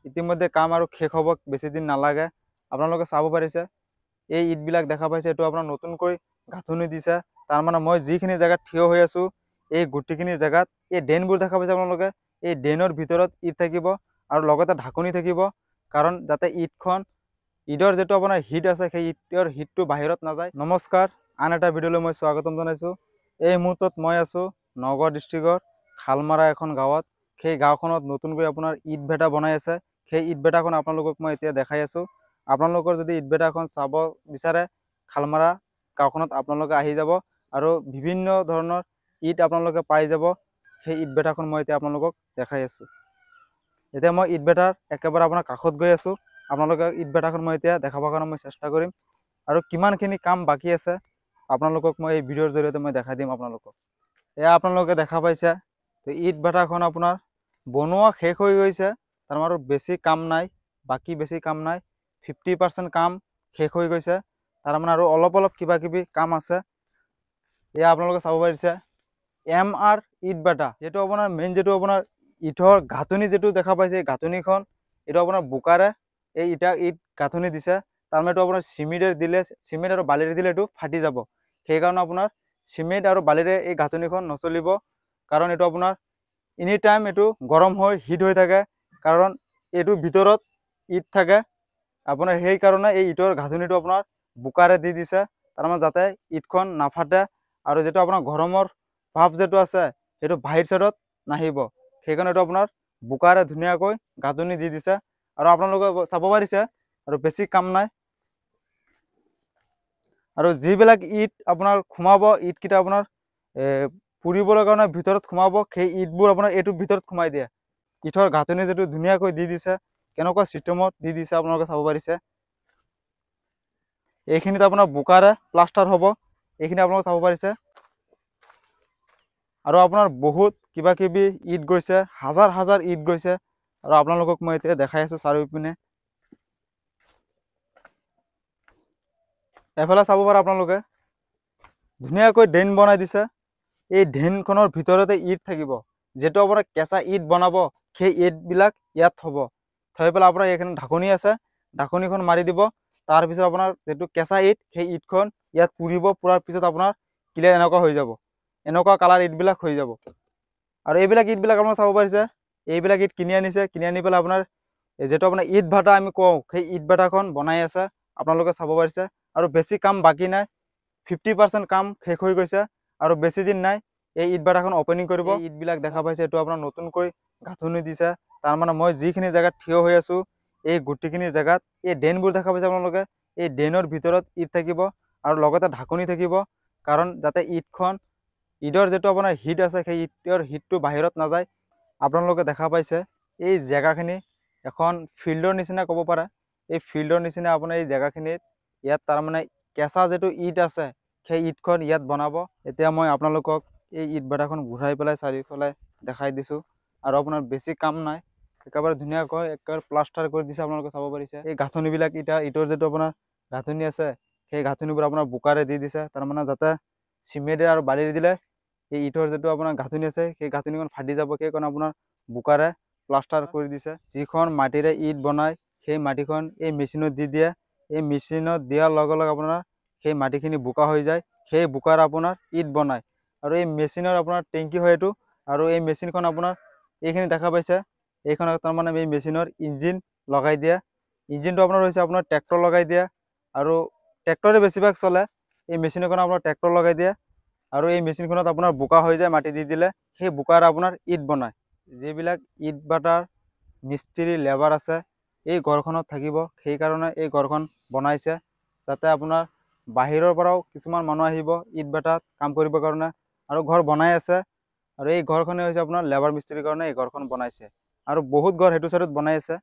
ইতিমধ্যে কাম আৰু শেষ হ'ব, বেছি দিন নালাগে। আপোনালোকে চাব পাৰিছে এই ইটবিলাক দেখা পাইছে, এইটো আপোনাৰ নতুনকৈ গাঁথনি দিছে। তাৰমানে মই যিখিনি জেগাত থিয় হৈ আছোঁ এই গোটেইখিনি জেগাত এই ড্ৰেইনবোৰ দেখা পাইছে আপোনালোকে, এই ড্ৰেইনৰ ভিতৰত ইট থাকিব আৰু লগতে ঢাকনি থাকিব, কাৰণ যাতে ইটৰ যিটো আপোনাৰ হিট আছে সেই ইটৰ হিটটো বাহিৰত নাযায়। নমস্কাৰ, আন এটা ভিডিঅ'লৈ মই স্বাগতম জনাইছোঁ। এই মুহূৰ্তত মই আছোঁ নগাঁও ডিষ্ট্ৰিক্টৰ খালমাৰা এখন গাঁৱত। সেই গাঁওখনত নতুনকৈ আপোনাৰ ইট ভেটা বনাই আছে। সেই ইট ভেটাখন আপোনালোকক মই এতিয়া দেখাই আছোঁ। আপোনালোকৰ যদি ইট ভেটাখন চাব বিচাৰে খালমাৰা গাঁওখনত আপোনালোকে আহি যাব আৰু বিভিন্ন ধৰণৰ ইট আপোনালোকে পাই যাব। সেই ইট ভেটাখন মই এতিয়া আপোনালোকক দেখাই আছোঁ। এতিয়া মই ইট ভেটাৰ একেবাৰে আপোনাৰ কাষত গৈ আছোঁ। আপোনালোকে ইট ভেটাখন মই এতিয়া দেখাবৰ কাৰণে মই চেষ্টা কৰিম আৰু কিমানখিনি কাম বাকী আছে আপোনালোকক মই এই ভিডিঅ'ৰ জৰিয়তে মই দেখাই দিম আপোনালোকক। এয়া আপোনালোকে দেখা পাইছে ইট ভেটাখন আপোনাৰ বনোৱা শেষ হৈ গৈছে। তাৰমানে বেছি কাম নাই, বাকী বেছি কাম নাই, 50% কাম শেষ হৈ গৈছে। তাৰমানে আৰু অলপ অলপ কিবা কিবি কাম আছে। এয়া আপোনালোকে চাব পাৰিছে MR ইট ভেটা, যিটো আপোনাৰ মেইন যিটো আপোনাৰ ইটৰ গাঁথনি যিটো দেখা পাইছে, এই গাঁথনিখন এইটো আপোনাৰ বোকাৰে এই ইট গাঁথনি দিছে। তাৰমানে এইটো আপোনাৰ চিমেণ্ট আৰু বালিৰে দিলে এইটো ফাটি যাব। সেইকাৰণে আপোনাৰ চিমেণ্ট আৰু বালিৰে এই গাঁথনিখন নচলিব, কাৰণ এইটো আপোনাৰ এনি টাইম এইটো গৰম হৈ হিট হৈ থাকে, কাৰণ এইটোৰ ভিতৰত ইট থাকে আপোনাৰ। সেইকাৰণে এই ইটৰ গাঁথনিটো আপোনাৰ বোকাৰে দি দিছে, তাৰমানে যাতে ইটখন নাফাটে আৰু যিটো আপোনাৰ গৰমৰ ভাৱ যিটো আছে সেইটো বাহিৰ চাইডত নাহিব। সেইকাৰণে এইটো আপোনাৰ বোকাৰে ধুনীয়াকৈ গাঁথনি দি দিছে আৰু আপোনালোকে চাব পাৰিছে আৰু বেছি কাম নাই। আৰু যিবিলাক ইট আপোনাৰ সোমাব, ইটকেইটা আপোনাৰ পুৰিবৰ কাৰণে ভিতৰত সোমাব, সেই ইটবোৰ আপোনাৰ এইটোৰ ভিতৰত সোমাই দিয়ে। ইটৰ গাঁথনি যিটো ধুনীয়াকৈ দি দিছে, কেনেকুৱা চিষ্টেমত দি দিছে আপোনালোকে চাব পাৰিছে। এইখিনিত আপোনাৰ বোকাৰে প্লাষ্টাৰ হ'ব, এইখিনি আপোনালোকে চাব পাৰিছে। আৰু আপোনাৰ বহুত কিবা কিবি ইট গৈছে, হাজাৰ হাজাৰ ইট গৈছে আৰু আপোনালোকক মই এতিয়া দেখাই আছোঁ চাৰিওপিনে। এফালে চাব পাৰে আপোনালোকে ধুনীয়াকৈ ড্ৰেইন বনাই দিছে। এই ড্ৰেইনখনৰ ভিতৰতে ইট থাকিব, যিটো আপোনাৰ কেঁচা ইট বনাব সেই ইটবিলাক ইয়াত থ'ব। থৈ পেলাই আপোনাৰ এইখিনি ঢাকনি আছে, ঢাকনিখন মাৰি দিব। তাৰপিছত আপোনাৰ যিটো কেঁচা ইট সেই ইটখন ইয়াত পুৰিব, পুৰাৰ পিছত আপোনাৰ ক্লিয়াৰ এনেকুৱা হৈ যাব, এনেকুৱা কালাৰ ইটবিলাক হৈ যাব। আৰু এইবিলাক ইটবিলাক আপোনালোকে চাব পাৰিছে, এইবিলাক ইট কিনি আনিছে, কিনি আনি পেলাই আপোনাৰ যিটো আপোনাৰ ইট ভাটা আমি কওঁ সেই ইট ভাটাখন বনাই আছে, আপোনালোকে চাব পাৰিছে। আৰু বেছি কাম বাকী নাই, 50% কাম শেষ হৈ গৈছে আৰু বেছি দিন নাই এই ইট ভাটাখন অপেনিং কৰিব। ইটবিলাক দেখা পাইছে এইটো আপোনাৰ নতুনকৈ গাঁথনি দিছে। তাৰমানে মই যিখিনি জেগাত থিয় হৈ আছোঁ এই গোটেইখিনি জেগাত এই ড্ৰেইনবোৰ দেখা পাইছে আপোনালোকে, এই ড্ৰেইনৰ ভিতৰত ইট থাকিব আৰু লগতে ঢাকনি থাকিব, কাৰণ যাতে ইটৰ যিটো আপোনাৰ হিট আছে সেই ইটৰ হিটটো বাহিৰত নাযায়। আপোনালোকে দেখা পাইছে এই জেগাখিনি এখন ফিল্ডৰ নিচিনা ক'ব পাৰে। এই ফিল্ডৰ নিচিনা আপোনাৰ এই জেগাখিনিত ইয়াত তাৰমানে কেঁচা যিটো ইট আছে সেই ইটখন ইয়াত বনাব। এতিয়া মই আপোনালোকক এই ইট ভাটাখন ঘূৰাই পেলাই চাৰিওফালে দেখাই দিছোঁ আৰু আপোনাৰ বেছি কাম নাই, একেবাৰে ধুনীয়াকৈ একেবাৰে প্লাষ্টাৰ কৰি দিছে। আপোনালোকে চাব পাৰিছে এই গাঁথনিবিলাক ইটৰ যিটো আপোনাৰ গাঁথনি আছে সেই গাঁথনিবোৰ আপোনাৰ বোকাৰে দি দিছে, তাৰমানে যাতে চিমেণ্টে আৰু বালিৰে দিলে এই ইটৰ যিটো আপোনাৰ গাঁথনি আছে সেই গাঁথনিখন ফাটি যাব। সেইকাৰণে আপোনাৰ বোকাৰে প্লাষ্টাৰ কৰি দিছে। যিখন মাটিৰে ইট বনায় সেই মাটিখন এই মেচিনত দি দিয়ে, এই মেচিনত দিয়াৰ লগে লগে আপোনাৰ সেই মাটিখিনি বোকা হৈ যায়, সেই বোকাৰ আপোনাৰ ইট বনায়। আৰু এই মেচিনৰ আপোনাৰ টেংকি হয় এইটো, আৰু এই মেচিনখন আপোনাৰ এইখিনি দেখা পাইছে, এইখনত তাৰমানে এই মেচিনৰ ইঞ্জিন লগাই দিয়ে। ইঞ্জিনটো আপোনাৰ হৈছে আপোনাৰ ট্ৰেক্টৰ লগাই দিয়ে, আৰু ট্ৰেক্টৰে বেছিভাগ চলে। এই মেচিনখন আপোনাৰ ট্ৰেক্টৰ লগাই দিয়ে আৰু এই মেচিনখনত আপোনাৰ বোকা হৈ যায়, মাটি দি দিলে সেই বোকাৰ আপোনাৰ ইট বনায়। যিবিলাক ইট ভাটাৰ মিস্ত্ৰী লেবাৰ আছে এই ঘৰখনত থাকিব, সেইকাৰণে এই ঘৰখন বনাইছে, যাতে আপোনাৰ বাহিৰৰ পৰাও কিছুমান মানুহ আহিব ইট ভাটাত কাম কৰিবৰ কাৰণে, আৰু ঘৰ বনাই আছে। আৰু এই ঘৰখনে হৈছে আপোনাৰ লেবাৰ মিস্ত্ৰীৰ কাৰণে এই ঘৰখন বনাইছে, আৰু বহুত ঘৰ সেইটো চাইডত বনাই আছে।